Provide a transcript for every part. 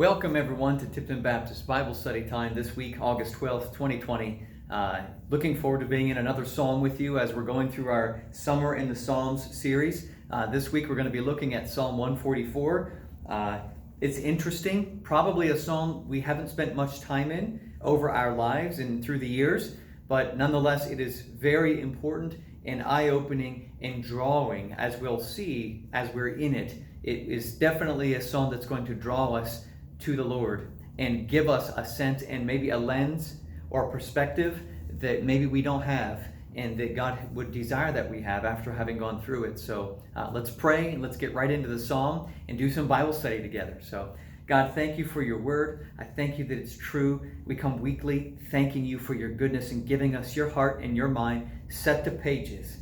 Welcome everyone to Tipton Baptist Bible Study Time this week, August 12th, 2020. Looking forward to being in another psalm with you as we're going through our Summer in the Psalms series. This week we're going to be looking at Psalm 144. It's interesting, probably a psalm we haven't spent much time in over our lives and through the years, but nonetheless it is very important and eye-opening and drawing, as we'll see as we're in it. It is definitely a psalm that's going to draw us to the Lord and give us a sense and maybe a lens or a perspective that maybe we don't have and that God would desire that we have after having gone through it. So let's pray and let's get right into the psalm and do some Bible study together. So God, thank you for your word. I thank you that it's true. We come weekly thanking you for your goodness and giving us your heart and your mind set to pages.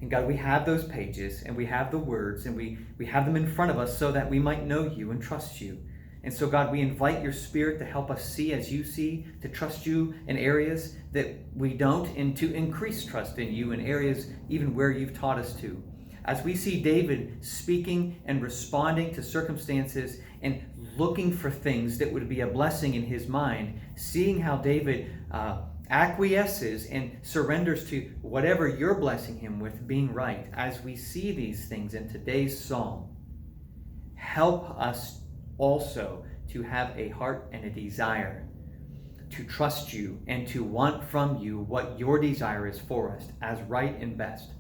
And God, we have those pages and we have the words and we have them in front of us so that we might know you and trust you. And so, God, we invite your Spirit to help us see as you see, to trust you in areas that we don't, and to increase trust in you in areas even where you've taught us to. As we see David speaking and responding to circumstances and looking for things that would be a blessing in his mind, seeing how David acquiesces and surrenders to whatever you're blessing him with being right, as we see these things in today's psalm, help us also to have a heart and a desire to trust you and to want from you what your desire is for us as right and best.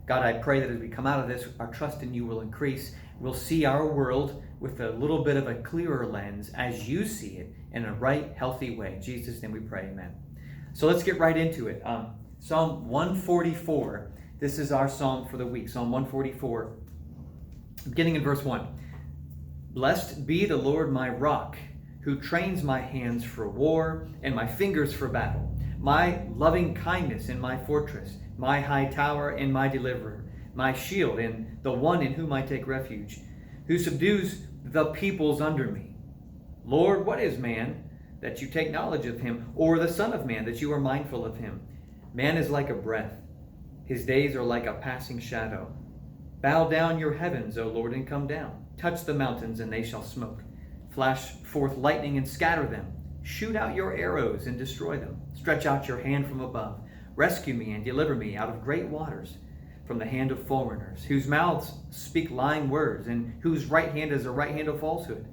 God, I pray that as we come out of this, our trust in you will increase. We'll see our world with a little bit of a clearer lens as you see it in a right, healthy way. In Jesus' name we pray, amen. So let's get right into it. Psalm 144, this is our psalm for the week. Psalm 144, beginning in verse 1. Blessed be the Lord my rock, who trains my hands for war and my fingers for battle, my loving kindness and my fortress, my high tower and my deliverer, my shield and the one in whom I take refuge, who subdues the peoples under me. Lord, what is man, that you take knowledge of him, or the son of man, that you are mindful of him? Man is like a breath. His days are like a passing shadow. Bow down your heavens, O Lord, and come down. Touch the mountains, and they shall smoke. Flash forth lightning and scatter them. Shoot out your arrows and destroy them. Stretch out your hand from above. Rescue me and deliver me out of great waters, from the hand of foreigners, whose mouths speak lying words, and whose right hand is a right hand of falsehood.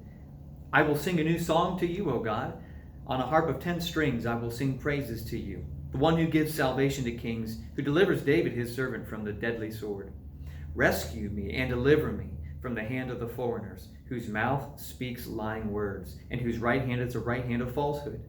I will sing a new song to you, O God. On a harp of 10 strings I will sing praises to you, the one who gives salvation to kings, who delivers David his servant from the deadly sword. Rescue me and deliver me from the hand of the foreigners, whose mouth speaks lying words, and whose right hand is a right hand of falsehood,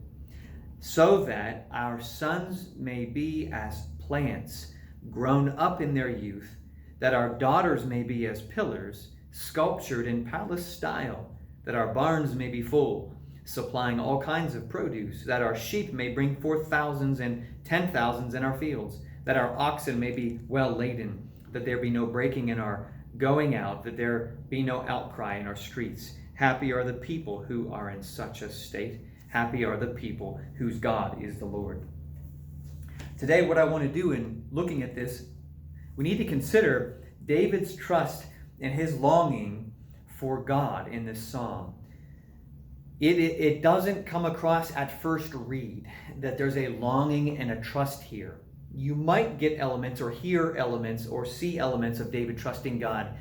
so that our sons may be as plants grown up in their youth, that our daughters may be as pillars sculptured in palace style, that our barns may be full, supplying all kinds of produce, that our sheep may bring forth thousands and 10,000s in our fields, that our oxen may be well laden, that there be no breaking in our going out, that there be no outcry in our streets. Happy are the people who are in such a state. Happy are the people whose God is the Lord. Today, what I want to do in looking at this, we need to consider David's trust and his longing for God in this psalm. It doesn't come across at first read that there's a longing and a trust here. You might get elements or hear elements or see elements of David trusting God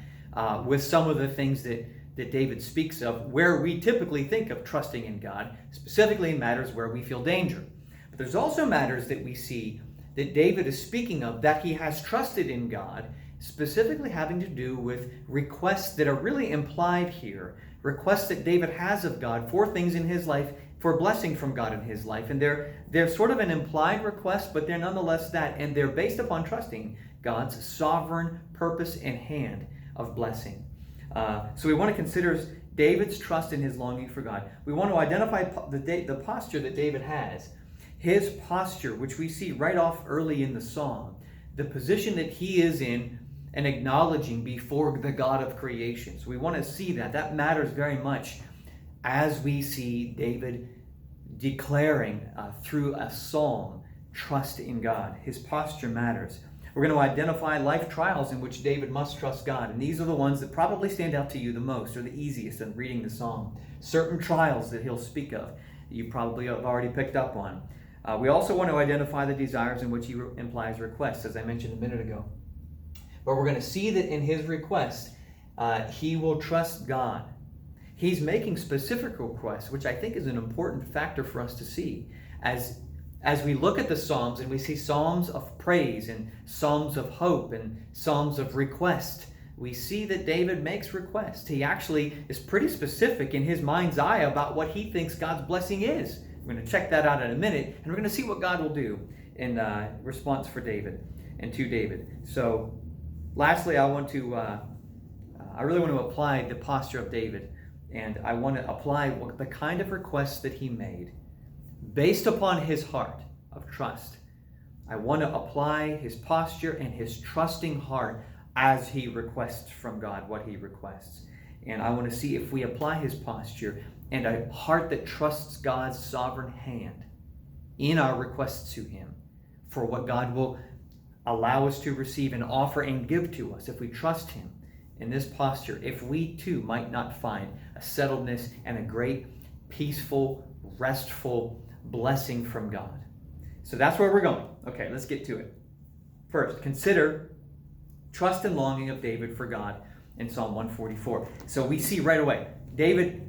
with some of the things that David speaks of, where we typically think of trusting in God, specifically in matters where we feel danger. But there's also matters that we see that David is speaking of that he has trusted in God, specifically having to do with requests that are really implied here, requests that David has of God for things in his life, for blessing from God in his life. And they're sort of an implied request, but they're nonetheless that, and they're based upon trusting God's sovereign purpose and hand of blessing. So we want to consider David's trust in his longing for God. We want to identify the posture that David has, his posture, which we see right off early in the psalm, the position that he is in and acknowledging before the God of creation. So we want to see that. That matters very much as we see David declaring through a psalm trust in God. His posture matters. We're going to identify life trials in which David must trust God. And these are the ones that probably stand out to you the most or the easiest in reading the psalm. Certain trials that he'll speak of that you probably have already picked up on. We also want to identify the desires in which he implies requests, as I mentioned a minute ago. But we're going to see that in his request, he will trust God. He's making specific requests, which I think is an important factor for us to see. As we look at the Psalms and we see Psalms of praise and Psalms of hope and Psalms of request, we see that David makes requests. He actually is pretty specific in his mind's eye about what he thinks God's blessing is. We're going to check that out in a minute, and we're going to see what God will do in response for David and to David. So, lastly, I really want to apply the posture of David, and I want to apply the kind of requests that he made based upon his heart of trust. I want to apply his posture and his trusting heart as he requests from God what he requests. And I want to see if we apply his posture and a heart that trusts God's sovereign hand in our requests to him for what God will allow us to receive and offer and give to us if we trust him in this posture, if we too might not find a settledness and a great, peaceful, restful blessing from God. So that's where we're going. Okay, let's get to it. First, consider trust and longing of David for God in Psalm 144. So we see right away, David,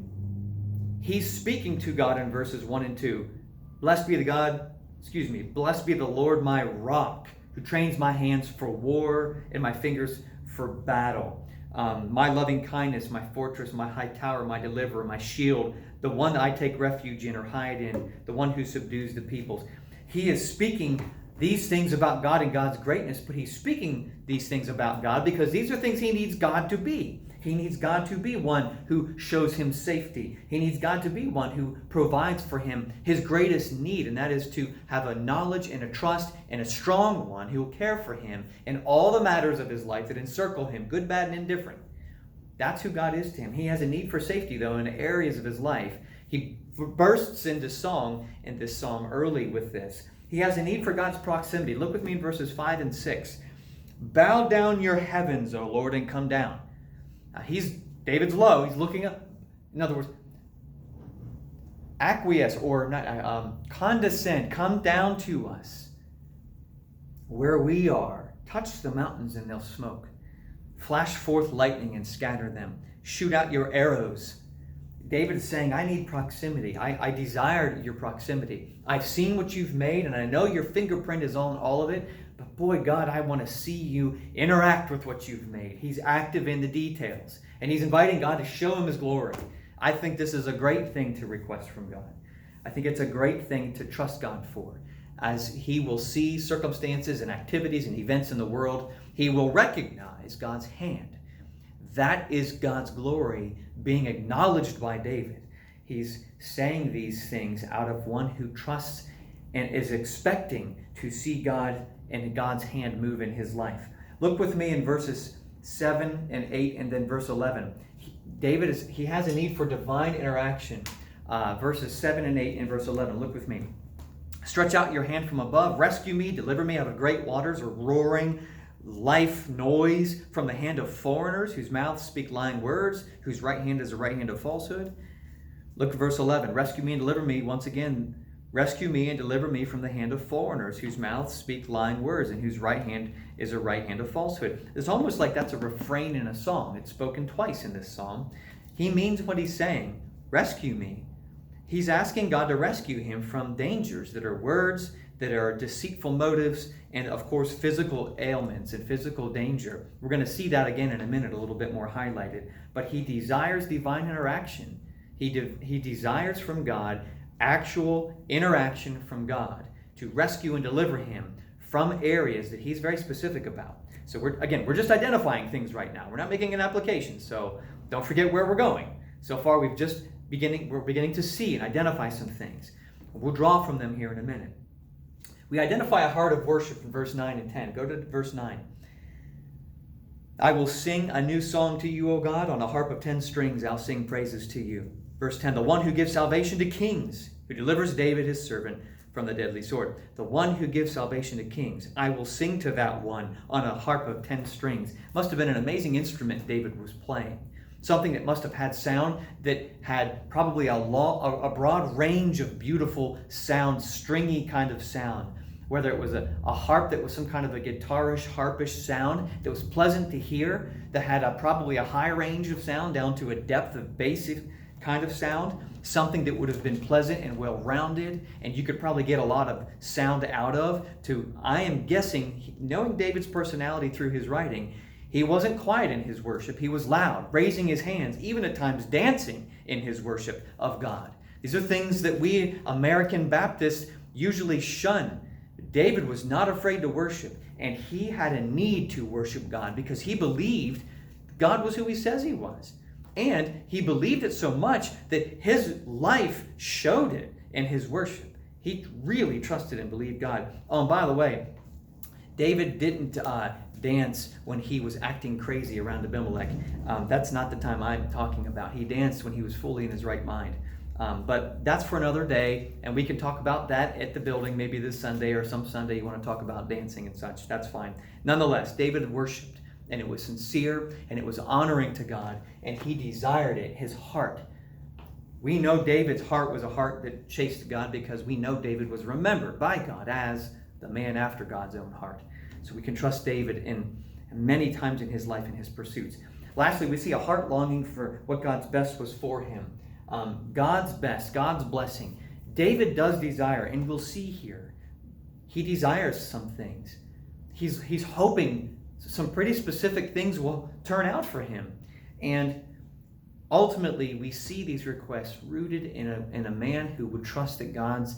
he's speaking to God in verses 1 and 2. Blessed be the Lord my rock, who trains my hands for war and my fingers for battle. My loving kindness, my fortress, my high tower, my deliverer, my shield, the one I take refuge in or hide in, the one who subdues the peoples. He is speaking these things about God and God's greatness, but he's speaking these things about God because these are things he needs God to be. He needs God to be one who shows him safety. He needs God to be one who provides for him his greatest need, and that is to have a knowledge and a trust and a strong one who will care for him in all the matters of his life that encircle him, good, bad, and indifferent. That's who God is to him. He has a need for safety, though, in areas of his life. He bursts into song in this psalm early with this. He has a need for God's proximity. Look with me in verses 5 and 6. Bow down your heavens, O Lord, and come down. David's low. He's looking up. In other words, acquiesce or not, condescend. Come down to us where we are. Touch the mountains and they'll smoke. Flash forth lightning and scatter them. Shoot out your arrows. David is saying, I need proximity. I desire your proximity. I've seen what you've made, and I know your fingerprint is on all of it, but boy, God, I want to see you interact with what you've made. He's active in the details, and he's inviting God to show him his glory. I think this is a great thing to request from God. I think it's a great thing to trust God for. As he will see circumstances and activities and events in the world, he will recognize God's hand. That is God's glory being acknowledged by David. He's saying these things out of one who trusts and is expecting to see God and God's hand move in his life. Look with me in verses 7 and 8 and then verse 11. David has a need for divine interaction. Verses 7 and 8 and verse 11. Look with me. Stretch out your hand from above. Rescue me. Deliver me out of great waters or roaring life noise from the hand of foreigners whose mouths speak lying words, whose right hand is a right hand of falsehood. Look at verse 11. Rescue me and deliver me. Once again, rescue me and deliver me from the hand of foreigners whose mouths speak lying words and whose right hand is a right hand of falsehood. It's almost like that's a refrain in a psalm. It's spoken twice in this psalm. He means what he's saying. Rescue me. He's asking God to rescue him from dangers that are words, that are deceitful motives, and of course physical ailments and physical danger. We're going to see that again in a minute, a little bit more highlighted. But he desires divine interaction. He desires from God actual interaction from God to rescue and deliver him from areas that he's very specific about. So we're just identifying things right now. We're not making an application, so don't forget where we're going. So far we're beginning to see and identify some things. We'll draw from them here in a minute. We identify a heart of worship in verse 9 and 10. Go to verse 9. I will sing a new song to you, O God. On a harp of 10 strings, I'll sing praises to you. Verse 10. The one who gives salvation to kings, who delivers David his servant from the deadly sword. The one who gives salvation to kings. I will sing to that one on a harp of 10 strings. Must have been an amazing instrument David was playing. Something that must have had sound that had probably a broad range of beautiful sound, stringy kind of sound. Whether it was a harp that was some kind of a guitarish, harpish sound that was pleasant to hear, that had probably a high range of sound down to a depth of basic kind of sound, something that would have been pleasant and well-rounded, and you could probably get a lot of sound out of, I am guessing, knowing David's personality through his writing, he wasn't quiet in his worship. He was loud, raising his hands, even at times dancing in his worship of God. These are things that we American Baptists usually shun. David was not afraid to worship, and he had a need to worship God because he believed God was who he says he was. And he believed it so much that his life showed it in his worship. He really trusted and believed God. Oh, and by the way, David didn't dance when he was acting crazy around Abimelech. That's not the time I'm talking about. He danced when he was fully in his right mind. But that's for another day, and we can talk about that at the building, maybe this Sunday or some Sunday you want to talk about dancing and such. That's fine. Nonetheless, David worshiped, and it was sincere, and it was honoring to God, and he desired it, his heart. We know David's heart was a heart that chased God because we know David was remembered by God as the man after God's own heart. So we can trust David in many times in his life and his pursuits. Lastly, we see a heart longing for what God's best was for him. God's best, God's blessing. David does desire, and we'll see here, he desires some things. He's hoping some pretty specific things will turn out for him. And ultimately, we see these requests rooted in a man who would trust that God's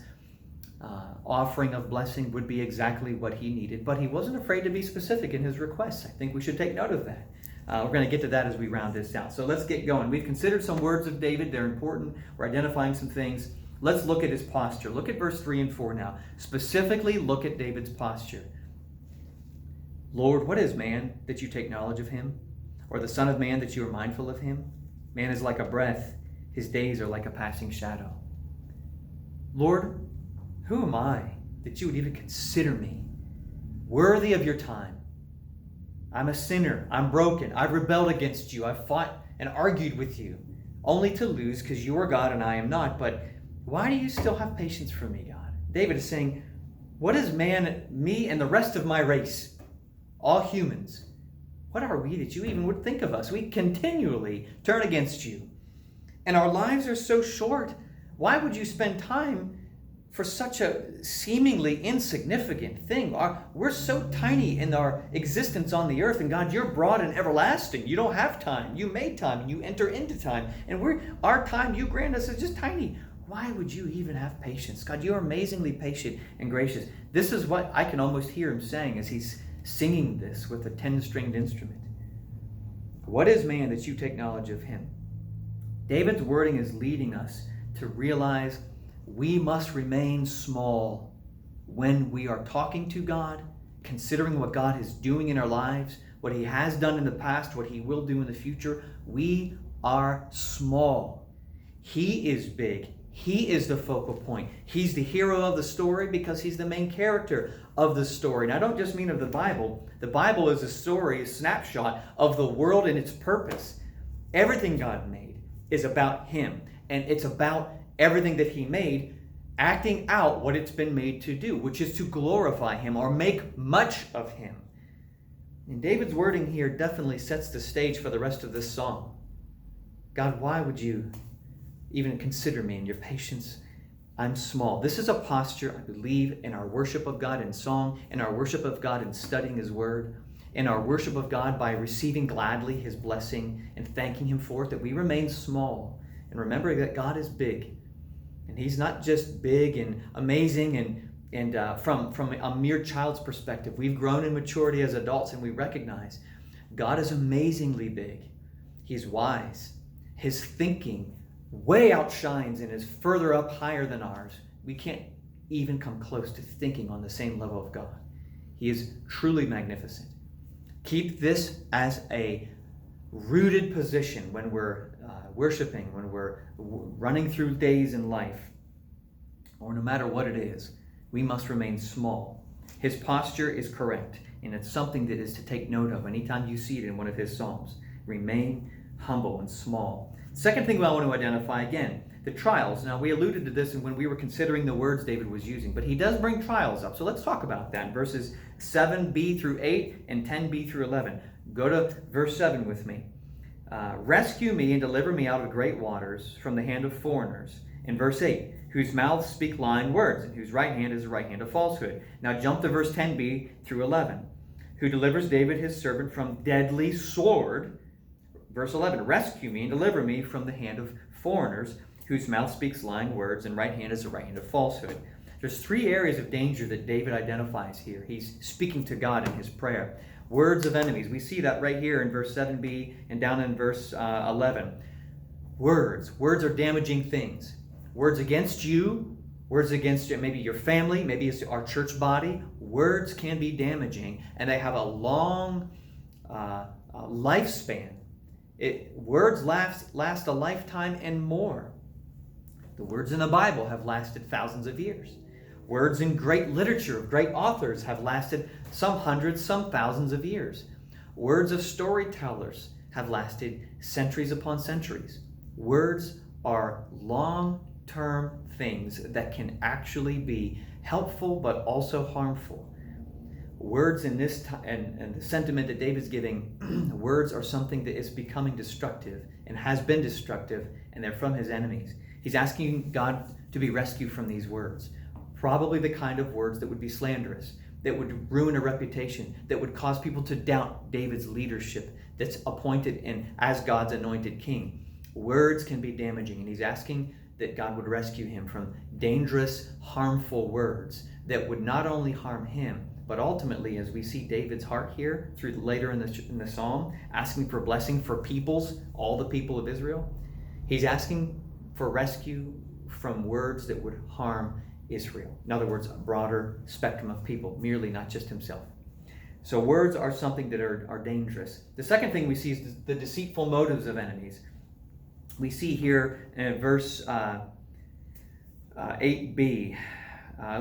offering of blessing would be exactly what he needed. But he wasn't afraid to be specific in his requests. I think we should take note of that. We're going to get to that as we round this out. So let's get going. We've considered some words of David. They're important. We're identifying some things. Let's look at his posture. Look at verse 3 and 4 now. Specifically, look at David's posture. Lord, what is man that you take knowledge of him? Or the son of man that you are mindful of him? Man is like a breath. His days are like a passing shadow. Lord, who am I that you would even consider me worthy of your time? I'm a sinner. I'm broken. I've rebelled against you. I've fought and argued with you, only to lose because you are God and I am not. But why do you still have patience for me, God? David is saying, what is man, me, and the rest of my race, all humans? What are we that you even would think of us? We continually turn against you. And our lives are so short. Why would you spend time for such a seemingly insignificant thing? We're so tiny in our existence on the earth, and God, you're broad and everlasting. You don't have time. You made time, and you enter into time. And our time you grant us is just tiny. Why would you even have patience? God, you're amazingly patient and gracious. This is what I can almost hear him saying as he's singing this with a 10-stringed instrument. What is man that you take knowledge of him? David's wording is leading us to realize we must remain small when we are talking to God, considering what God is doing in our lives, what he has done in the past, what he will do in the future. We are small. He is big. He is the focal point. He's the hero of the story because he's the main character of the story. And I don't just mean of the Bible. The Bible is a story, a snapshot of the world and its purpose. Everything God made is about him. And it's about everything that he made acting out what it's been made to do, which is to glorify him or make much of him. And David's wording here definitely sets the stage for the rest of this song. God, why would you even consider me in your patience? I'm small. This is a posture, I believe, in our worship of God in song, in our worship of God in studying his word, in our worship of God by receiving gladly his blessing and thanking him for it, that we remain small and remembering that God is big. And he's not just big and amazing and from a mere child's perspective. We've grown in maturity as adults and we recognize God is amazingly big. He's wise. His thinking way outshines and is further up higher than ours. We can't even come close to thinking on the same level of God. He is truly magnificent. Keep this as a rooted position when we're worshiping, when we're running through days in life, or no matter what it is. we must remain small. His posture is correct, and it's something that is to take note of anytime you see it in one of his Psalms. Remain humble and small. Second thing I want to identify, again, the trials. Now, we alluded to this when we were considering the words David was using, but he does bring trials up. So let's talk about that. Verses 7b through 8 and 10b through 11. Go to verse 7 with me. Rescue me and deliver me out of great waters from the hand of foreigners. In verse 8, whose mouths speak lying words, and whose right hand is the right hand of falsehood. Now jump to verse 10b through 11. Who delivers David his servant from deadly sword. Verse 11, rescue me and deliver me from the hand of foreigners, whose mouth speaks lying words, and right hand is the right hand of falsehood. There's three areas of danger that David identifies here. He's speaking to God in his prayer. Words of enemies. We see that right here in verse 7b and down in verse 11. Words. Words are damaging things. Words against you, words against maybe your family, maybe it's our church body. Words can be damaging, and they have a long lifespan. Words last a lifetime and more. The words in the Bible have lasted thousands of years. Words in great literature of great authors have lasted some hundreds, some thousands of years. Words of storytellers have lasted centuries upon centuries. Words are long-term things that can actually be helpful but also harmful. Words in this time, and the sentiment that David's giving, words are something that is becoming destructive and has been destructive, and they're from his enemies. He's asking God to be rescued from these words. Probably the kind of words that would be slanderous, that would ruin a reputation, that would cause people to doubt David's leadership that's appointed in as God's anointed king. Words can be damaging, and he's asking that God would rescue him from dangerous, harmful words that would not only harm him, but ultimately, as we see David's heart here through later in the psalm, asking for blessing for peoples, all the people of Israel, he's asking for rescue from words that would harm Israel. In other words, a broader spectrum of people, merely not just himself. So words are something that are dangerous. The second thing we see is the deceitful motives of enemies. We see here in verse 8b.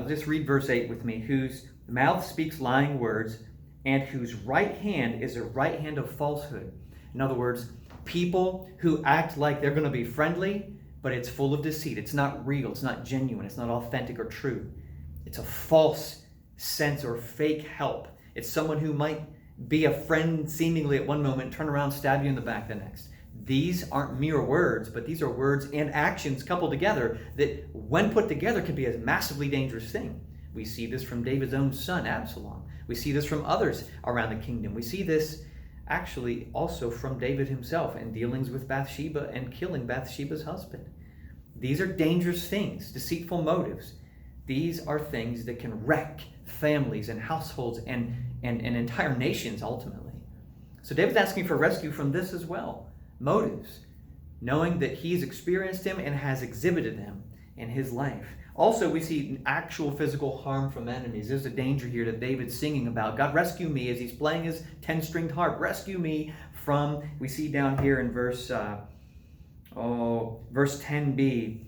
Just read verse 8 with me. Whose mouth speaks lying words, and whose right hand is a right hand of falsehood. In other words, people who act like they're going to be friendly, but it's full of deceit. It's not real. It's not genuine. It's not authentic or true. It's a false sense or fake help. It's someone who might be a friend seemingly at one moment, turn around, stab you in the back the next. These aren't mere words, but these are words and actions coupled together that, when put together, can be a massively dangerous thing. We see this from David's own son, Absalom. We see this from others around the kingdom. We see this actually also from David himself in dealings with Bathsheba and killing Bathsheba's husband. These are dangerous things, deceitful motives. These are things that can wreck families and households and entire nations ultimately. So David's asking for rescue from this as well. Motives, knowing that he's experienced them and has exhibited them in his life. Also, we see actual physical harm from enemies. There's a danger here that David's singing about. God, rescue me, as he's playing his 10-stringed harp. Rescue me from, we see down here in verse 10b,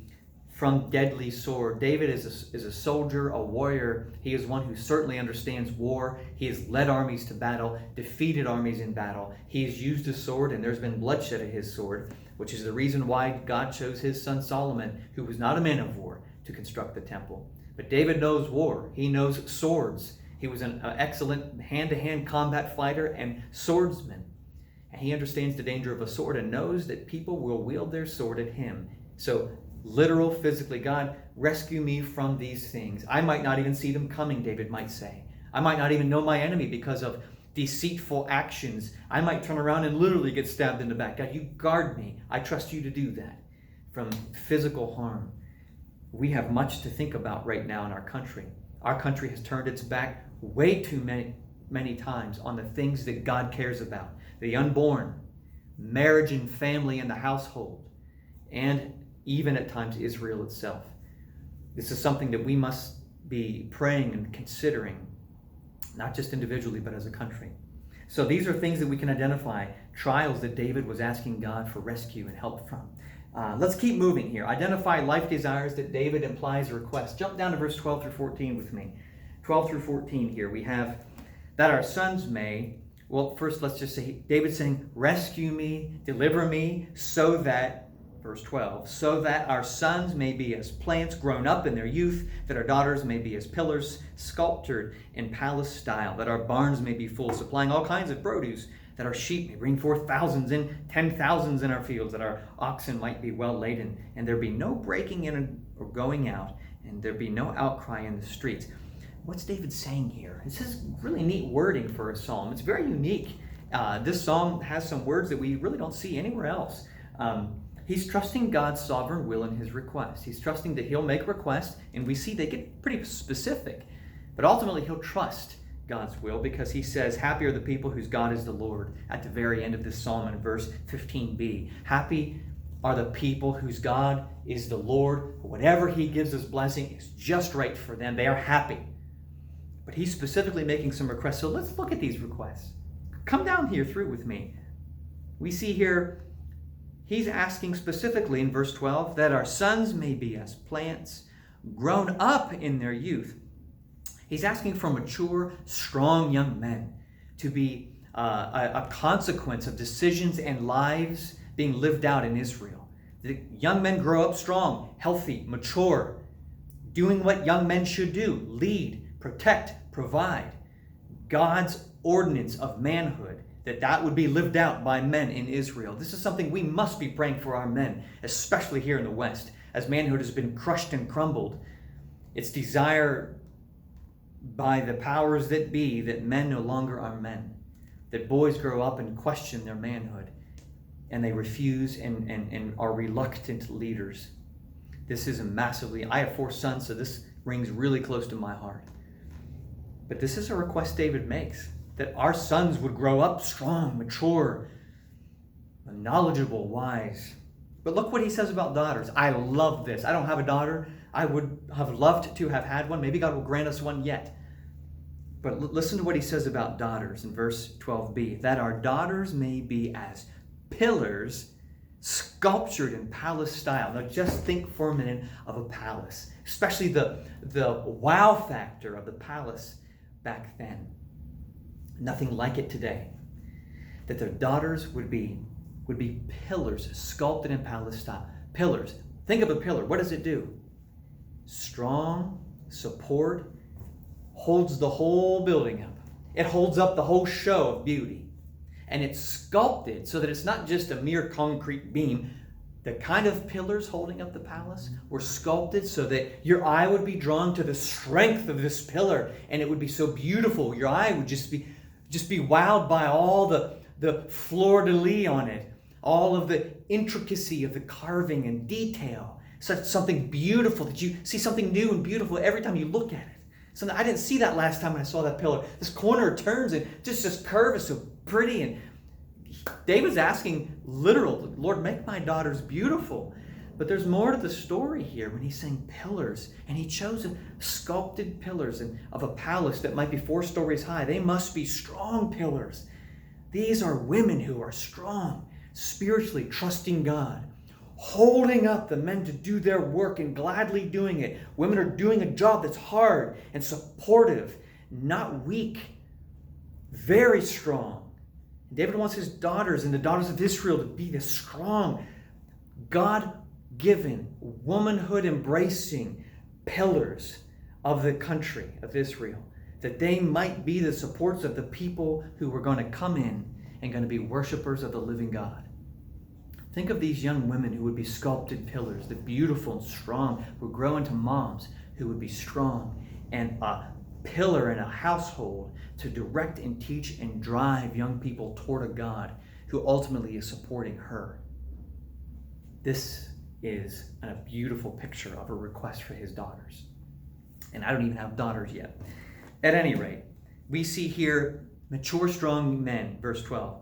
from deadly sword. David is a soldier, a warrior. He is one who certainly understands war. He has led armies to battle, defeated armies in battle. He has used a sword, and there's been bloodshed at his sword, which is the reason why God chose his son Solomon, who was not a man of war, to construct the temple. But David knows war. He knows swords. He was an excellent hand-to-hand combat fighter and swordsman. And he understands the danger of a sword and knows that people will wield their sword at him. So, literal, physically, God, rescue me from these things. I might not even see them coming, David might say. I might not even know my enemy because of deceitful actions. I might turn around and literally get stabbed in the back. God, you guard me. I trust you to do that. From physical harm. We have much to think about right now in our country. Our country has turned its back way too many times on the things that God cares about. The unborn, marriage and family in the household, and even at times Israel itself. This is something that we must be praying and considering, not just individually, but as a country. So these are things that we can identify, trials that David was asking God for rescue and help from. Let's keep moving here. Identify life desires that David implies a request. Jump down to verse 12 through 14 with me. 12 through 14 here. We have that our sons may, well, first let's just say, David's saying, rescue me, deliver me, so that, verse 12, so that our sons may be as plants grown up in their youth, that our daughters may be as pillars sculptured in palace style, that our barns may be full, supplying all kinds of produce, that our sheep may bring forth thousands and 10,000s in our fields, that our oxen might be well laden, and there be no breaking in or going out, and there be no outcry in the streets. What's David saying here? This is really neat wording for a psalm. It's very unique. This psalm has some words that we really don't see anywhere else. He's trusting God's sovereign will in his request. He's trusting that he'll make requests, and we see they get pretty specific. But ultimately, he'll trust God's will, because he says, happy are the people whose God is the Lord, at the very end of this psalm in verse 15b. Happy are the people whose God is the Lord. Whatever he gives us blessing is just right for them. They are happy. But he's specifically making some requests. So let's look at these requests. Come down here through with me. We see here, he's asking specifically in verse 12 that our sons may be as plants grown up in their youth. He's asking for mature, strong young men to be a consequence of decisions and lives being lived out in Israel. The young men grow up strong, healthy, mature, doing what young men should do: lead, protect, provide. God's ordinance of manhood, that would be lived out by men in Israel. This is something we must be praying for our men, especially here in the West, as manhood has been crushed and crumbled. Its desire by the powers that be that men no longer are men, that boys grow up and question their manhood, and they refuse and are reluctant leaders. This is I have 4 sons, so this rings really close to my heart. But this is a request David makes, that our sons would grow up strong, mature, knowledgeable, wise. But look what he says about daughters. I love this. I don't have a daughter. I would have loved to have had one. Maybe God will grant us one yet. But listen to what he says about daughters in verse 12b. That our daughters may be as pillars sculptured in palace style. Now just think for a minute of a palace, especially the wow factor of the palace back then. Nothing like it today. That their daughters would be pillars sculpted in palace style. Pillars. Think of a pillar. What does it do? Strong, support, holds the whole building up. It holds up the whole show of beauty. And it's sculpted so that it's not just a mere concrete beam. The kind of pillars holding up the palace were sculpted so that your eye would be drawn to the strength of this pillar, and it would be so beautiful. Your eye would just be wowed by all the fleur-de-lis on it, all of the intricacy of the carving and detail. Such something beautiful that you see something new and beautiful every time you look at it. Something I didn't see that last time when I saw that pillar. This corner turns and just this curve is so pretty. And David's asking literal, Lord, make my daughters beautiful. But there's more to the story here when he's saying pillars. And he chose sculpted pillars of a palace that might be 4 stories high. They must be strong pillars. These are women who are strong, spiritually trusting God, holding up the men to do their work and gladly doing it. Women are doing a job that's hard and supportive, not weak, very strong. David wants his daughters and the daughters of Israel to be this strong, God-given, womanhood-embracing pillars of the country of Israel, that they might be the supports of the people who were going to come in and going to be worshipers of the living God. Think of these young women who would be sculpted pillars, the beautiful and strong, who grow into moms who would be strong and a pillar in a household to direct and teach and drive young people toward a God who ultimately is supporting her. This is a beautiful picture of a request for his daughters. And I don't even have daughters yet. At any rate, we see here mature, strong men, verse 12.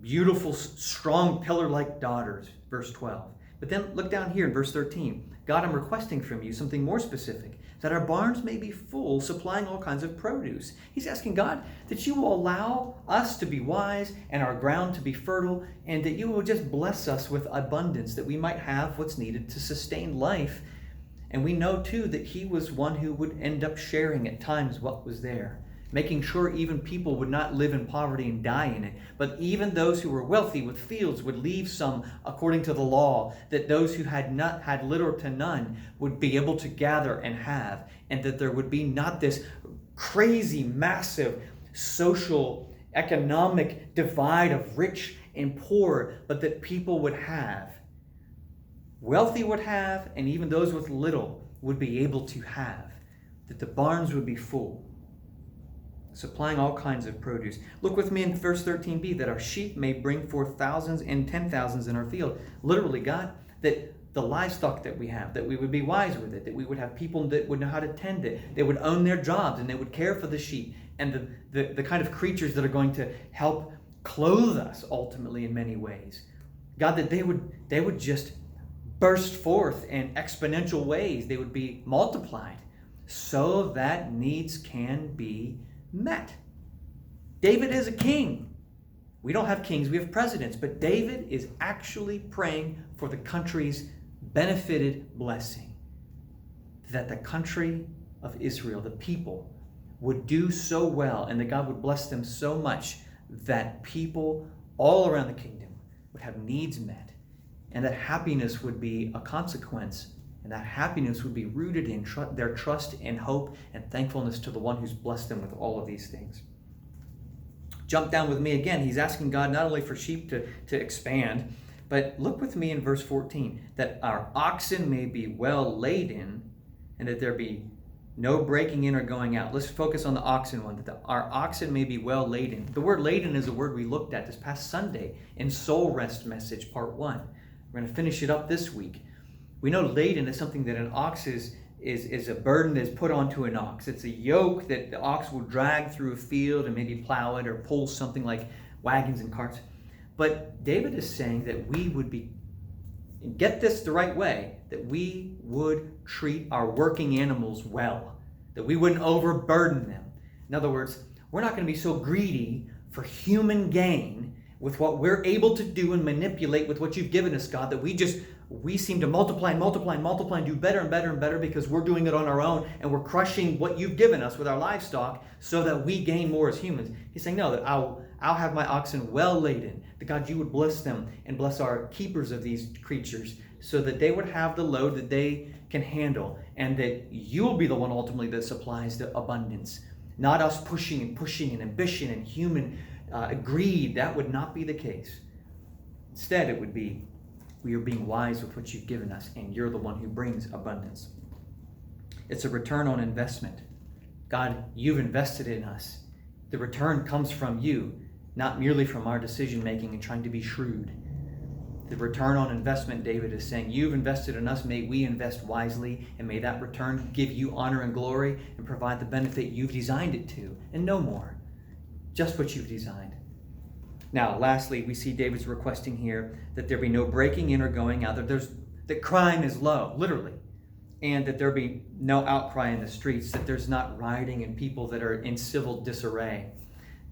Beautiful, strong pillar-like daughters, verse 12. But then look down here in verse 13. God, I'm requesting from you something more specific, that our barns may be full, supplying all kinds of produce. He's asking God that you will allow us to be wise and our ground to be fertile, and that you will just bless us with abundance, that we might have what's needed to sustain life. And we know too that he was one who would end up sharing at times what was there, making sure even people would not live in poverty and die in it. But even those who were wealthy with fields would leave some according to the law, that those who had little to none would be able to gather and have, and that there would be not this crazy, massive social, economic divide of rich and poor, but that people would have. Wealthy would have, and even those with little would be able to have, that the barns would be full, supplying all kinds of produce. Look with me in verse 13b, that our sheep may bring forth thousands and 10,000s in our field. Literally, God, that the livestock that we have, that we would be wise with it, that we would have people that would know how to tend it, they would own their jobs, and they would care for the sheep, and the kind of creatures that are going to help clothe us ultimately in many ways. God, that they would just burst forth in exponential ways. They would be multiplied so that needs can be met. David is a king. We don't have kings, we have presidents, but David is actually praying for the country's benefited blessing, that the country of Israel, the people, would do so well, and that God would bless them so much that people all around the kingdom would have needs met, and that happiness would be a consequence, and that happiness would be rooted in their trust and hope and thankfulness to the one who's blessed them with all of these things. Jump down with me again. He's asking God not only for sheep to expand, but look with me in verse 14, that our oxen may be well laden, and that there be no breaking in or going out. Let's focus on the oxen one, that our oxen may be well laden. The word laden is a word we looked at this past Sunday in Soul Rest Message, Part 1. We're going to finish it up this week. We know laden is something that an ox is a burden that's put onto an ox. It's a yoke that the ox will drag through a field and maybe plow it or pull something like wagons and carts. But David is saying that we would get this the right way, that we would treat our working animals well, that we wouldn't overburden them. In other words, we're not going to be so greedy for human gain with what we're able to do and manipulate with what you've given us, God, that we seem to multiply and multiply and multiply and do better and better and better because we're doing it on our own, and we're crushing what you've given us with our livestock so that we gain more as humans. He's saying, no, that I'll have my oxen well laden, that God, you would bless them and bless our keepers of these creatures so that they would have the load that they can handle, and that you'll be the one ultimately that supplies the abundance, not us pushing and ambition and human greed. That would not be the case. Instead, it would be, we are being wise with what you've given us, and you're the one who brings abundance. It's a return on investment. God, you've invested in us. The return comes from you, not merely from our decision making and trying to be shrewd. The return on investment, David is saying, you've invested in us, may we invest wisely, and may that return give you honor and glory and provide the benefit you've designed it to, and no more. Just what you've designed. Now, lastly, we see David's requesting here that there be no breaking in or going out, that crime is low, literally, and that there be no outcry in the streets, that there's not rioting and people that are in civil disarray.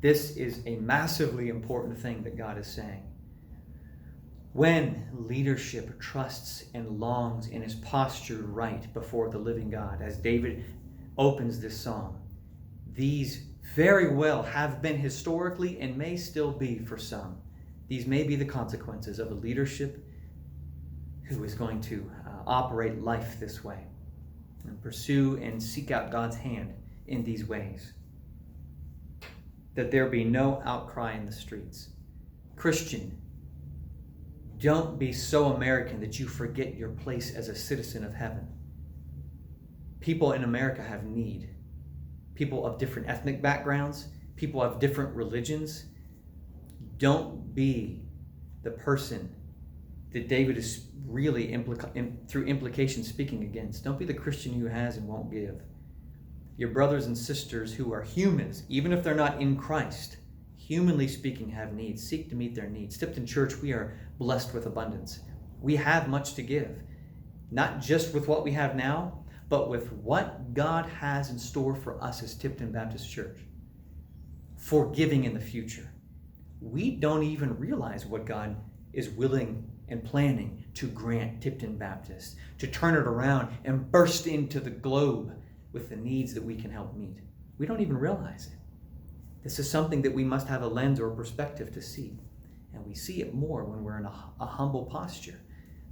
This is a massively important thing that God is saying. When leadership trusts and longs and is postured right before the living God, as David opens this psalm, these very well have been historically and may still be for some. These may be the consequences of a leadership who is going to operate life this way and pursue and seek out God's hand in these ways. That there be no outcry in the streets. Christian, don't be so American that you forget your place as a citizen of heaven. People in America have need. People of different ethnic backgrounds, people of different religions. Don't be the person that David is really through implication speaking against. Don't be the Christian who has and won't give. Your brothers and sisters who are humans, even if they're not in Christ, humanly speaking, have needs. Seek to meet their needs. Tipton Church, we are blessed with abundance. We have much to give, not just with what we have now, but with what God has in store for us as Tipton Baptist Church, for giving in the future. We don't even realize what God is willing and planning to grant Tipton Baptist, to turn it around and burst into the globe with the needs that we can help meet. We don't even realize it. This is something that we must have a lens or a perspective to see. And we see it more when we're in a humble posture.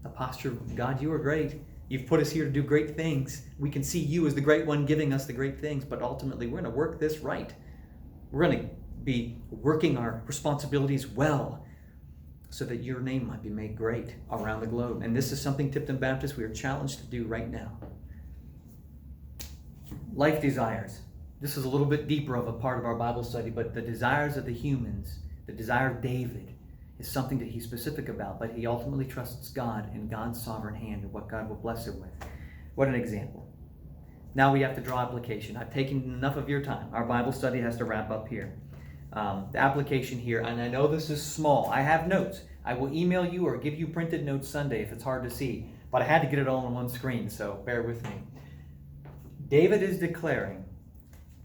A posture of, God, you are great. You've put us here to do great things. We can see you as the great one giving us the great things, but ultimately we're going to work this right. We're going to be working our responsibilities well so that your name might be made great around the globe. And this is something Tipton Baptist we are challenged to do right now. Life desires. This is a little bit deeper of a part of our Bible study, but the desires of the humans, the desire of David, is something that he's specific about, but he ultimately trusts God and God's sovereign hand and what God will bless it with. What an example. Now we have to draw application. I've taken enough of your time. Our Bible study has to wrap up here. The application here, and I know this is small. I have notes. I will email you or give you printed notes Sunday if it's hard to see, but I had to get it all on one screen, so bear with me. David is declaring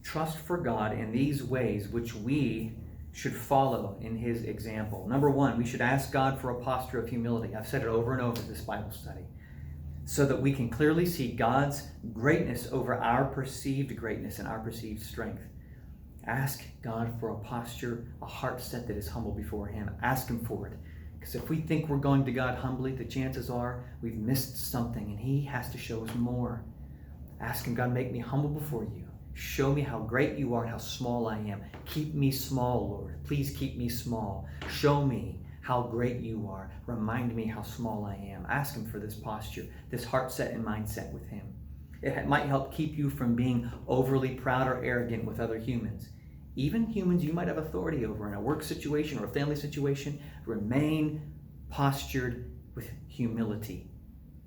trust for God in these ways which we should follow in his example. Number one, we should ask God for a posture of humility. I've said it over and over this Bible study, so that we can clearly see God's greatness over our perceived greatness and our perceived strength. Ask God for a posture, a heart set that is humble before him. Ask him for it. Because if we think we're going to God humbly, the chances are we've missed something and he has to show us more. Ask him, God, make me humble before you. Show me how great you are and how small I am. Keep me small, Lord. Please keep me small. Show me how great you are. Remind me how small I am. Ask him for this posture, this heart set and mindset with him. It might help keep you from being overly proud or arrogant with other humans. Even humans you might have authority over in a work situation or a family situation, remain postured with humility.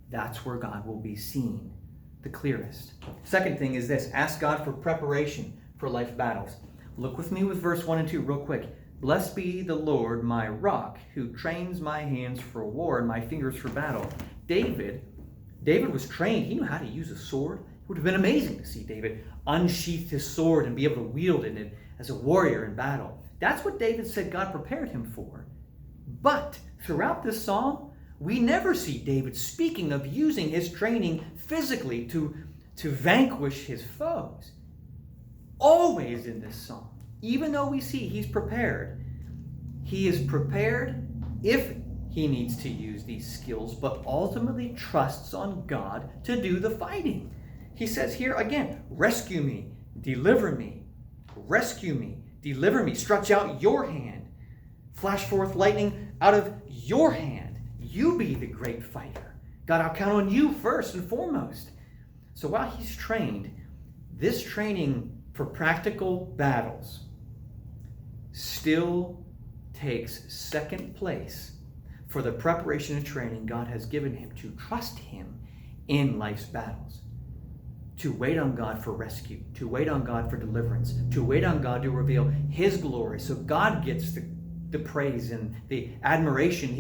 That's where God will be seen the clearest. Second thing is this: ask God for preparation for life battles. Look with me with verse 1 and 2 real quick. Blessed be the Lord, my rock, who trains my hands for war and my fingers for battle. David was trained. He knew how to use a sword. It would have been amazing to see David unsheath his sword and be able to wield it as a warrior in battle. That's what David said God prepared him for. But throughout this psalm, we never see David speaking of using his training physically to vanquish his foes. Always in this psalm, even though we see he is prepared if he needs to use these skills, but ultimately trusts on God to do the fighting. He says here again, rescue me, deliver me, rescue me, deliver me, stretch out your hand, flash forth lightning out of your hand. You be the great fighter. God, I'll count on you first and foremost. So while he's trained, this training for practical battles still takes second place for the preparation and training God has given him to trust him in life's battles, to wait on God for rescue, to wait on God for deliverance, to wait on God to reveal his glory so God gets the praise and the admiration